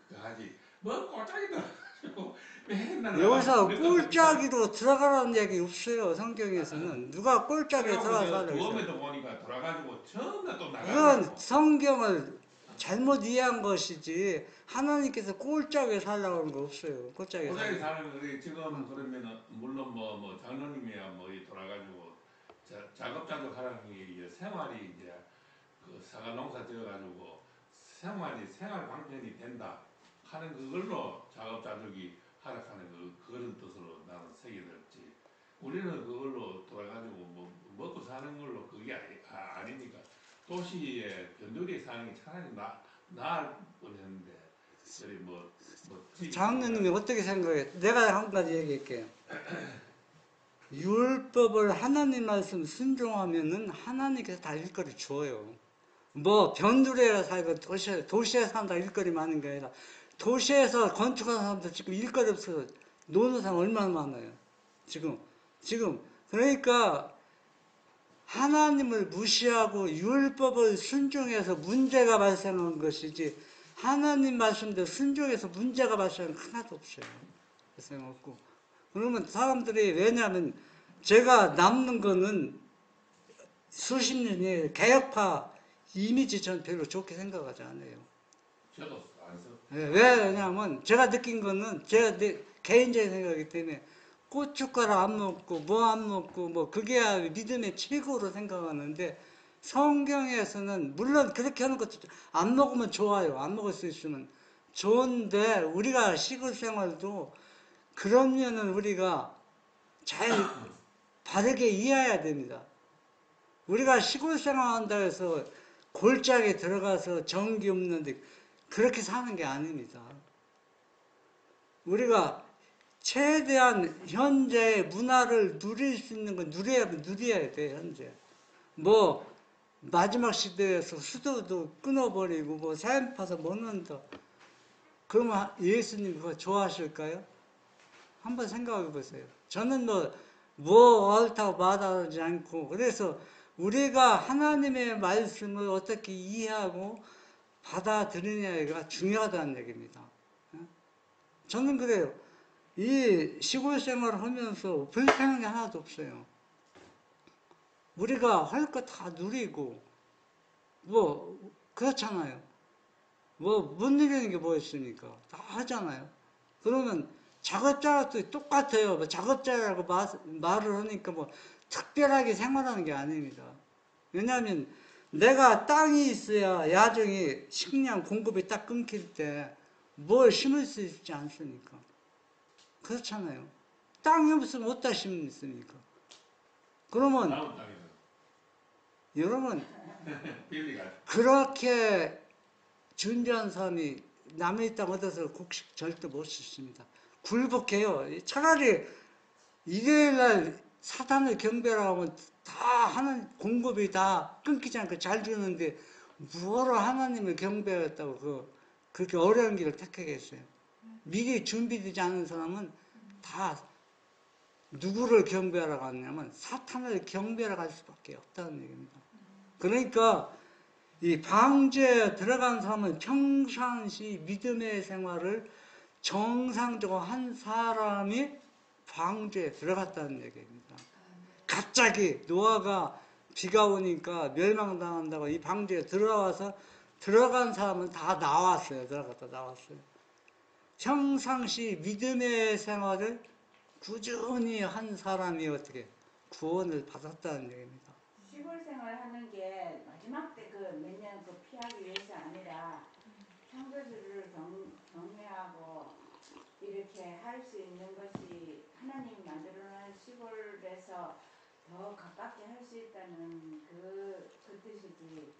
그거 하지 뭐 꼴짝이 들어가지고 맨날
여기서
나가고
꼴짜기로 들어가라는 얘기 없어요. 성경에서는 누가 꼴짜기에 들어가서 하라고 했어요.
두엄에도 보니까 돌아가지고 처음 또
그건
나가고
성경을 잘못 이해한 것이지 하나님께서 꼴짜기에 살라고 하는 거 없어요. 꼴짜기에
고작이
살라고.
사는 우리 지금 그러면은 물론 뭐 장로님이야 뭐 돌아가지고 작업자족 하라는 게 생활이 이제 그 사과농사 지어가지고 생활 방편이 된다 하는 그걸로 작업자족이 하락하는 그런 뜻으로 나는 새겨들었지. 우리는 그걸로 돌아가지고 뭐 먹고 사는 걸로 그게 아니니까 도시에 변두리에 사는 게 차라리 나을 뻔했는데 그래 뭐
장로님이 어떻게 생각해요? 내가 한 가지 얘기할게요. 율법을 하나님 말씀 순종하면은 하나님께서 다 일거리 주어요. 뭐 변두리에 살고 도시에 산다 일거리 많은 게 아니라 도시에서 건축하는 사람들 지금 일거리 없어서 노는 사람 얼마나 많아요. 지금 그러니까 하나님을 무시하고 율법을 순종해서 문제가 발생한 것이지 하나님 말씀대로 순종해서 문제가 발생한 건 하나도 없어요. 발생 없고. 그러면 사람들이 왜냐하면 제가 남는 거는 수십 년이 개혁파 이미지 전 별로 좋게 생각하지 않아요.
저도 안 써.
왜냐하면 제가 느낀 거는 제가 내 개인적인 생각이기 때문에 고춧가루 안 먹고 뭐 안 먹고 뭐 그게 믿음의 최고로 생각하는데 성경에서는 물론 그렇게 하는 것도 안 먹으면 좋아요. 안 먹을 수 있으면 좋은데 우리가 시골 생활도 그러면은 우리가 잘 바르게 이해해야 됩니다. 우리가 시골 생활한다 해서 골짜기에 들어가서 전기 없는데 그렇게 사는 게 아닙니다. 우리가 최대한 현재의 문화를 누릴 수 있는 건 누려야 돼, 현재. 뭐, 마지막 시대에서 수도도 끊어버리고, 뭐, 샘 파서 먹는다. 그러면 예수님 그거 좋아하실까요? 한번 생각해 보세요. 저는 뭐 옳다고 말하지 않고, 그래서 우리가 하나님의 말씀을 어떻게 이해하고 받아들이냐가 중요하다는 얘기입니다. 저는 그래요. 이 시골 생활을 하면서 불편한 게 하나도 없어요. 우리가 할 거 다 누리고, 뭐, 그렇잖아요. 뭐, 못 누리는 게 뭐 있습니까? 다 하잖아요. 그러면 작업자도 똑같아요. 뭐 작업자라고 말을 하니까 뭐, 특별하게 생활하는 게 아닙니다. 왜냐하면 내가 땅이 있어야 야정이 식량 공급이 딱 끊길 때 뭘 심을 수 있지 않습니까? 그렇잖아요. 땅이 없으면 어디다 심습니까? 그러면
남은 땅에서
여러분
빌리가
그렇게 준비한 사람이 남의 땅 얻어서 곡식 절대 못 심습니다. 굴복해요. 차라리 일요일날 사탄을 경배하면 다 하는 공급이 다 끊기지 않고 잘 주는데 뭐로 하나님을 경배했다고 그렇게 어려운 길을 택하겠어요. 미리 준비되지 않은 사람은 다 누구를 경배하러 가냐면 사탄을 경배하러 갈 수밖에 없다는 얘기입니다. 그러니까 이 방주에 들어간 사람은 평상시 믿음의 생활을 정상적으로 한 사람이 방주에 들어갔다는 얘기입니다. 갑자기 노아가 비가 오니까 멸망당한다고 이 방주에 들어와서 들어간 사람은 다 나왔어요. 들어갔다 나왔어요. 평상시 믿음의 생활을 꾸준히 한 사람이 어떻게 구원을 받았다는 얘기입니다.
시골 생활하는 게 마지막 때 그 몇 년 그 피하기 위해서 아니라 창조주를 경외하고 이렇게 할 수 있는 것이 하나님이 만들어놓은 시골에서 더 가깝게 할 수 있다는 그 뜻이지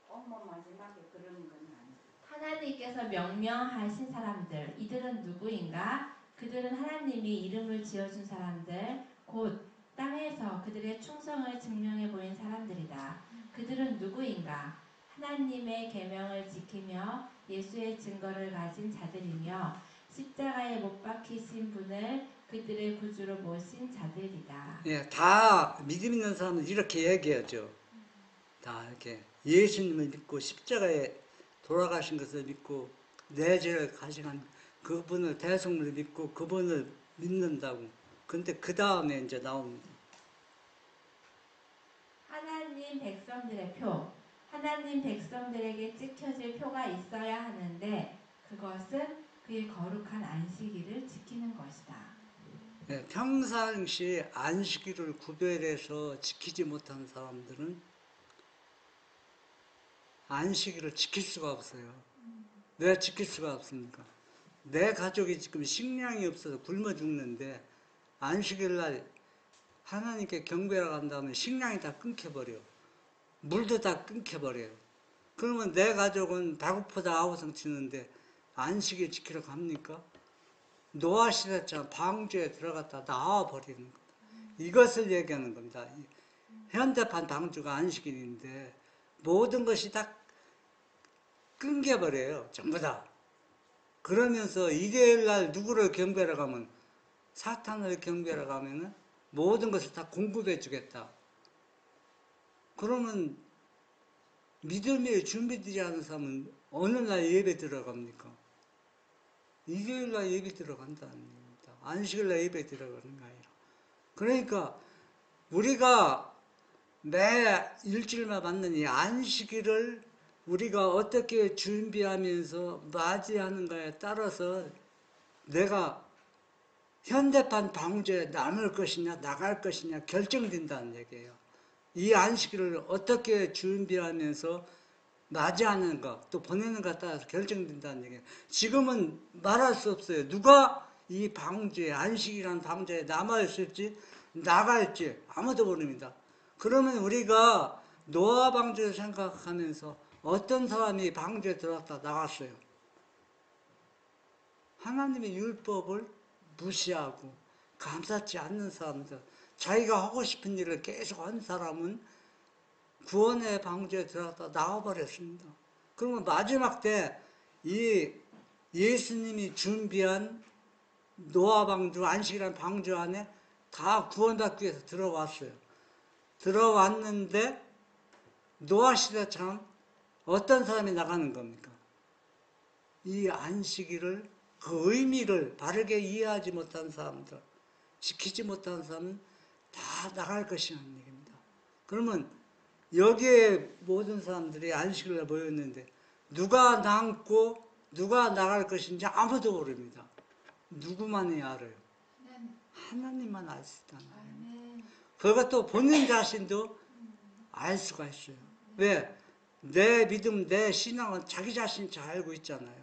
꼭 뭐 마지막에 그런 건 아니에요.
하나님께서 명령하신 사람들, 이들은 누구인가? 그들은 하나님이 이름을 지어준 사람들, 곧 땅에서 그들의 충성을 증명해 보인 사람들이다. 그들은 누구인가? 하나님의 계명을 지키며 예수의 증거를 가진 자들이며 십자가에 못 박히신 분을 그들의 구주로 모신 자들이다.
예, 다 믿음 있는 사람은 이렇게 얘기하죠. 다 이렇게 예수님을 믿고 십자가에 돌아가신 것을 믿고 내 죄를 가져간 그분을 대속을 믿고 그분을 믿는다고. 근데 그 다음에 이제 나옵니다.
하나님 백성들의 표. 하나님 백성들에게 찍혀질 표가 있어야 하는데 그것은 그의 거룩한 안식일을 지키는 것이다.
네, 평상시 안식일을 구별해서 지키지 못한 사람들은 안식일을 지킬 수가 없어요. 왜 지킬 수가 없습니까? 내 가족이 지금 식량이 없어서 굶어 죽는데 안식일 날 하나님께 경배하러 간 다음에 식량이 다 끊겨버려요. 물도 다 끊겨버려요. 그러면 내 가족은 배고프다 아우성 치는데 안식일 지키러 갑니까? 노아 시대처럼 방주에 들어갔다 나와버리는 겁니다. 이것을 얘기하는 겁니다. 현대판 방주가 안식일인데 모든 것이 다 끊겨버려요. 전부 다. 그러면서 일요일 날 누구를 경배하러 가면 사탄을 경배하러 가면은 모든 것을 다 공급해 주겠다. 그러면 믿음이 준비되지 않은 사람은 어느 날 예배 들어갑니까? 일요일 날 예배 들어간다는 겁니다. 안식일 날 예배 들어가는 게 아니라. 그러니까 우리가 매 일주일마다 받는 이 안식일을 우리가 어떻게 준비하면서 맞이하는가에 따라서 내가 현대판 방주에 남을 것이냐 나갈 것이냐 결정된다는 얘기예요. 이 안식일을 어떻게 준비하면서 맞이하는가 또 보내는가 따라서 결정된다는 얘기예요. 지금은 말할 수 없어요. 누가 이 방주에 안식이라는 방주에 남아있을지 나갈지 아무도 모릅니다. 그러면 우리가 노아 방주를 생각하면서 어떤 사람이 방주에 들어갔다 나갔어요. 하나님의 율법을 무시하고 감사치 않는 사람들, 자기가 하고 싶은 일을 계속 한 사람은 구원의 방주에 들어갔다 나와버렸습니다. 그러면 마지막 때 이 예수님이 준비한 노아 방주, 안식이라는 방주 안에 다 구원받기 위해서 들어왔어요. 들어왔는데 노아 시대처럼 어떤 사람이 나가는 겁니까? 이 안식일을 그 의미를 바르게 이해하지 못한 사람들, 지키지 못한 사람은 다 나갈 것이라는 얘기입니다. 그러면 여기에 모든 사람들이 안식일에 모였는데 누가 남고 누가 나갈 것인지 아무도 모릅니다. 누구만이 알아요? 하나님만 알 수 있다는 거예요. 그것도 본인 자신도 알 수가 있어요. 왜? 내 믿음, 내 신앙은 자기 자신이 잘 알고 있잖아요.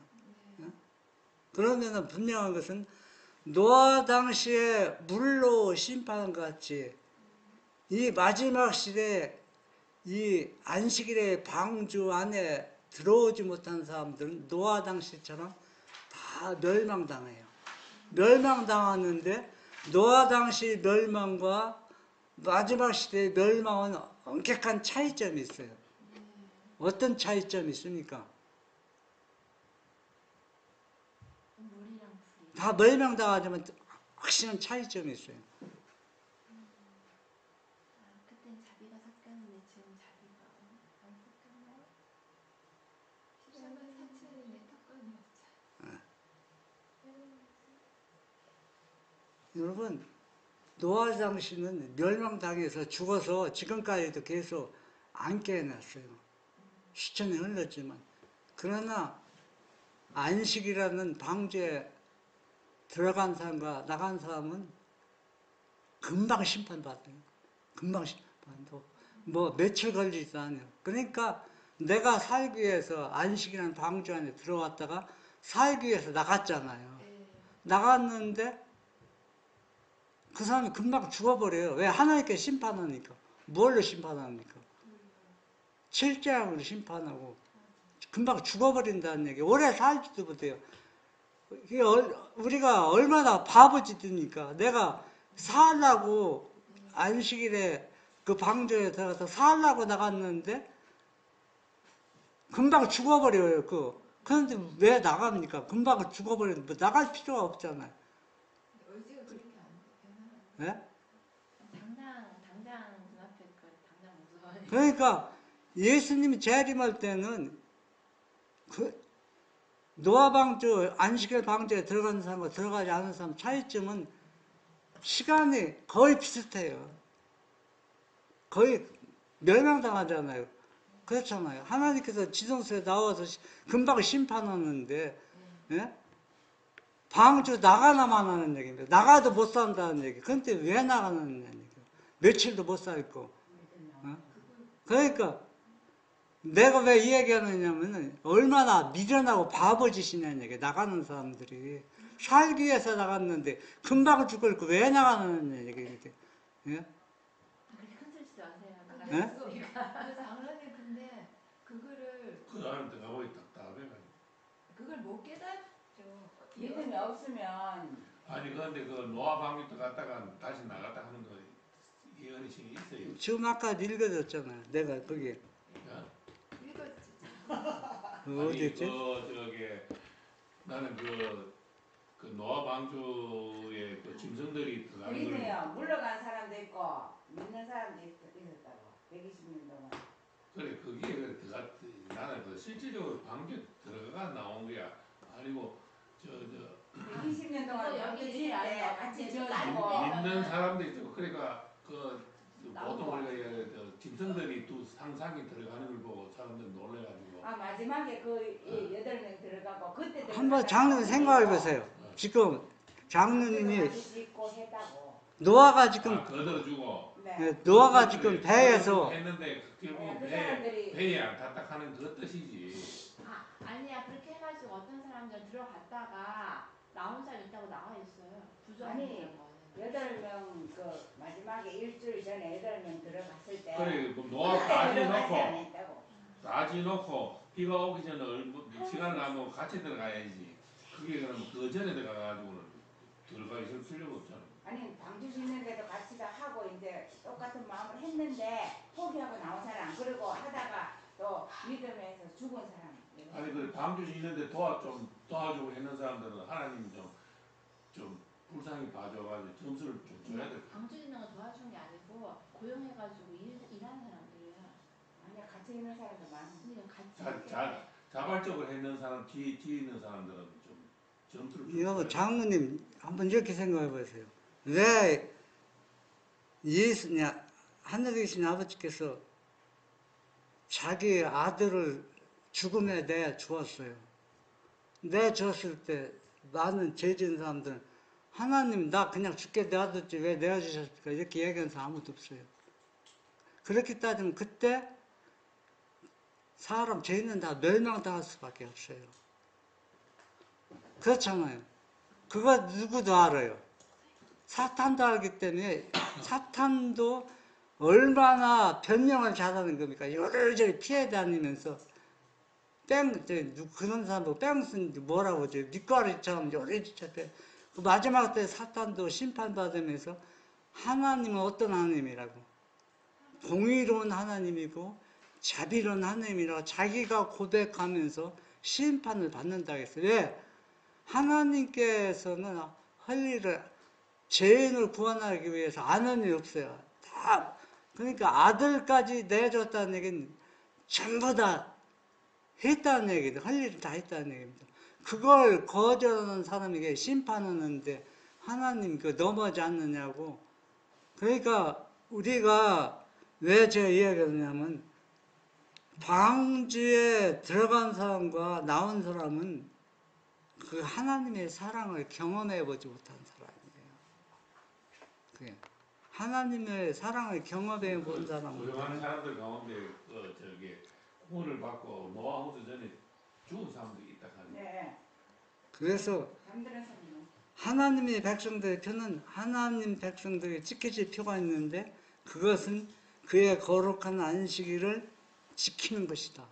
그러면은 분명한 것은 노아 당시에 물로 심판한 것 같이 이 마지막 시대에 이 안식일의 방주 안에 들어오지 못한 사람들은 노아 당시처럼 다 멸망당해요. 멸망당하는데 노아 당시 멸망과 마지막 시대의 멸망은 엄격한 차이점이 있어요. 어떤 차이점이 있습니까?
물이랑 불이.
다 멸망당하지만 확실한 차이점이 있어요.
그땐 자비가 섞였는데 지금 자비가 안 섞였나요?
시작은 사체인의 특권이었죠.
여러분, 노아 당시는 멸망당해서 죽어서 지금까지도 계속 안 깨어났어요. 수천이 흘렀지만. 그러나 안식이라는 방주에 들어간 사람과 나간 사람은 금방 심판받아요. 금방 심판도. 뭐 며칠 걸리지도 않아요. 그러니까 내가 살기 위해서 안식이라는 방주 안에 들어왔다가 살기 위해서 나갔잖아요. 나갔는데 그 사람이 금방 죽어버려요. 왜? 하나님께 심판하니까. 뭘로 심판합니까? 실제학으로 심판하고 금방 죽어버린다는 얘기. 오래 살지도 못해요. 이게 우리가 얼마나 바보짓입니까? 내가 살라고 안식일에 그 방주에 들어가서 살라고 나갔는데 금방 죽어버려요. 그런데 왜 나갑니까? 금방 죽어버리는데 뭐 나갈 필요가 없잖아요.
의지가 그렇게 안 되나?
네?
당장 눈앞에 당장 무서워요.
그러니까 예수님이 재림할 때는 그 노아 방주, 안식일 방주에 들어가는 사람과 들어가지 않은 사람 차이점은 시간이 거의 비슷해요. 거의 멸망당하잖아요. 그렇잖아요. 하나님께서 지성소에 나와서 금방 심판하는데, 예? 방주 나가나만 하는 얘기입니다. 나가도 못 산다는 얘기. 근데 왜 나가는 얘기예요? 며칠도 못 살고. 어? 그러니까 내가 왜 이 얘기하느냐면은 얼마나 미련하고 바보짓이냐는 얘기. 나가는 사람들이 살기 위해서 나갔는데 금방 죽을 거 왜 나가는 얘기. 예?
그렇게 큰 소리 치지 마세요.
네?
그 장로님 근데 그거를
그 사람한테 가보니 답답해가지고.
그걸 못 깨닫죠.
믿음이 없으면
아니 그런데 그 노아 방주도 갔다가 다시 나갔다 하는 거 예언이신이 있어요.
지금 아까 읽어줬잖아요. 내가 거기
어?
읽었지.
어디였지?
저게 나는 그 노아 방주에 그 짐승들이 들어가는 걸
그러세요. 물러간 사람도 있고 믿는 사람도 있었다고. 120년 동안.
그래 거기에 들어가 나는 그 실질적으로 방주 들어가 나온 거야. 아니고 저
120년 동안
여기
방주
제일
때
아래요.
같이
제일
지어주고
아래요.
믿는 사람도 있고 그러니까 그
나온
보통
거
우리가 얘기할 때 짐승들이 두 상상이 들어가는 걸 보고 사람들 놀래가지고
마지막에 그 8명 들어가고 그때
한번 장로님 생각해 보세요. 지금 장로님이
같이 짓고 했다고.
노아가 지금
거들어주고
네.
노아가 지금 배에서
했는데 결국
그 사람들이
배에 안 탔다하는 그 뜻이지.
아니야 그렇게 해가지고 어떤 사람들은 들어갔다가 나온 사람 있다고 나와 있어요.
아니,
부정이라는 거는.
8명 그 마지막에 일주일 전에 8명 들어갔을 때
그래 그 노아
그때
다
들어가지
지놓고
않았다고.
다 지놓고 비가 오기 전에 시간을 나면 같이 들어가야지. 그게 그러면 그 전에 들어가가지고는 들어가 있을 필요가 없잖아.
아니 방주 짓는데도 같이 다 하고 이제 똑같은 마음을 했는데 포기하고 나온 사람 그리고 하다가 또 믿음에서 죽은 사람.
아니 그 방주 짓는데 좀 도와주고 했는 사람들은 하나님 좀 불쌍히 봐줘가지고 점수를 좀 줘야 돼.
방주 짓는 거 도와준 게 아니고 고용해가지고 일하는 사람들이에요.
아니야 같이 있는 사람도 많아.
그러니까 같이
자발적으로 했는 사람 뒤에 있는 사람들은 좀 점수를 좀
이거
줘야 돼.
장로님 한번 이렇게 생각해 보세요. 왜 예수냐 하늘에 계신 아버지께서 자기 아들을 죽음에 내 주었어요. 내 줬을 때 많은 죄 지은 사람들은 하나님 나 그냥 죽게 놔뒀지 왜 내어주셨을까 이렇게 얘기하는 사람 아무도 없어요. 그렇게 따지면 그때 사람 죄인은 다 멸망당할 수밖에 없어요. 그렇잖아요. 그거 누구도 알아요. 사탄도 알기 때문에 사탄도 얼마나 변명을 잘하는 겁니까? 여러저리 피해 다니면서 그런 사람 보고 뺑쓴 뭐라고 저 밑가루처럼 요리처럼 그 마지막 때 사탄도 심판받으면서 하나님은 어떤 하나님이라고? 공의로운 하나님이고 자비로운 하나님이라고 자기가 고백하면서 심판을 받는다 했어요. 왜? 하나님께서는 할 일을 죄인을 구원하기 위해서 안 하는 일 없어요. 다 그러니까 아들까지 내줬다는 얘기는 전부 다 했다는 얘기죠. 할 일을 다 했다는 얘기입니다. 그걸 거절하는 사람에게 심판하는데 하나님 그 넘어지 않느냐고. 그러니까 우리가 왜 제가 이야기하냐면 방주에 들어간 사람과 나온 사람은 그 하나님의 사랑을 경험해 보지 못한 사람이에요. 그게 하나님의 사랑을 경험해 본 사람은
고용하는 사람들 가운데 구원을 받고 노아 호수 전에 죽은 사람들이 있다 하는.
네.
그래서
잠들어서는
하나님의 백성들의 표는 하나님 백성들이 지켜질 표가 있는데 그것은 그의 거룩한 안식일을 지키는 것이다.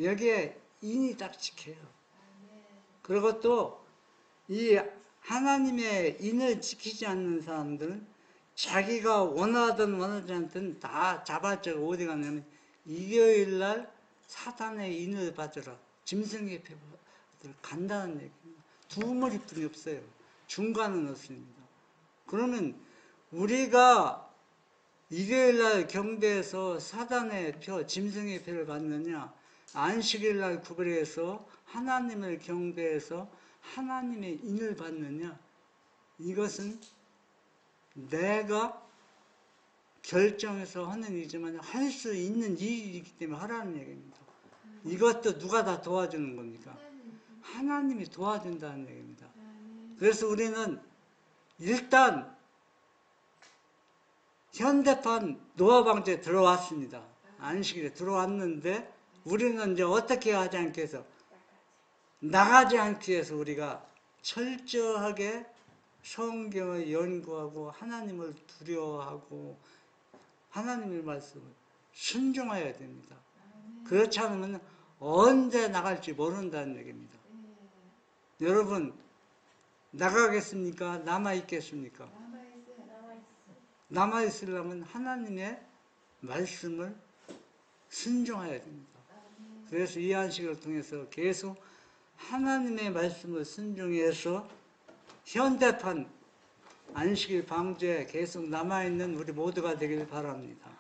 여기에 인이 딱 지켜요. 그리고 또 이 하나님의 인을 지키지 않는 사람들은 자기가 원하든 원하지 않든 다 자발적으로 어디 가냐면 일요일날 사단의 인을 받으러 짐승의 표를 간다는 얘기입니다. 두 머리뿐이 없어요. 중간은 없습니다. 그러면 우리가 일요일날 경배에서 사단의 표, 짐승의 표를 받느냐, 안식일날 구별해서 하나님을 경배해서 하나님의 인을 받느냐, 이것은 내가 결정해서 하는 일이지만 할 수 있는 일이기 때문에 하라는 얘기입니다. 이것도 누가 다 도와주는 겁니까? 하나님이 도와준다는 얘기입니다. 그래서 우리는 일단 현대판 노아방주에 들어왔습니다. 안식일에 들어왔는데 우리는 이제 어떻게 하지 않기 위해서 나가지 않기 위해서 우리가 철저하게 성경을 연구하고 하나님을 두려워하고 하나님의 말씀을 순종해야 됩니다. 그렇지 않으면 언제 나갈지 모른다는 얘기입니다. 여러분 나가겠습니까? 남아있겠습니까? 남아있으려면 하나님의 말씀을 순종해야 됩니다. 그래서 이 안식을 통해서 계속 하나님의 말씀을 순종해서 현대판 안식일 방주에 계속 남아있는 우리 모두가 되길 바랍니다.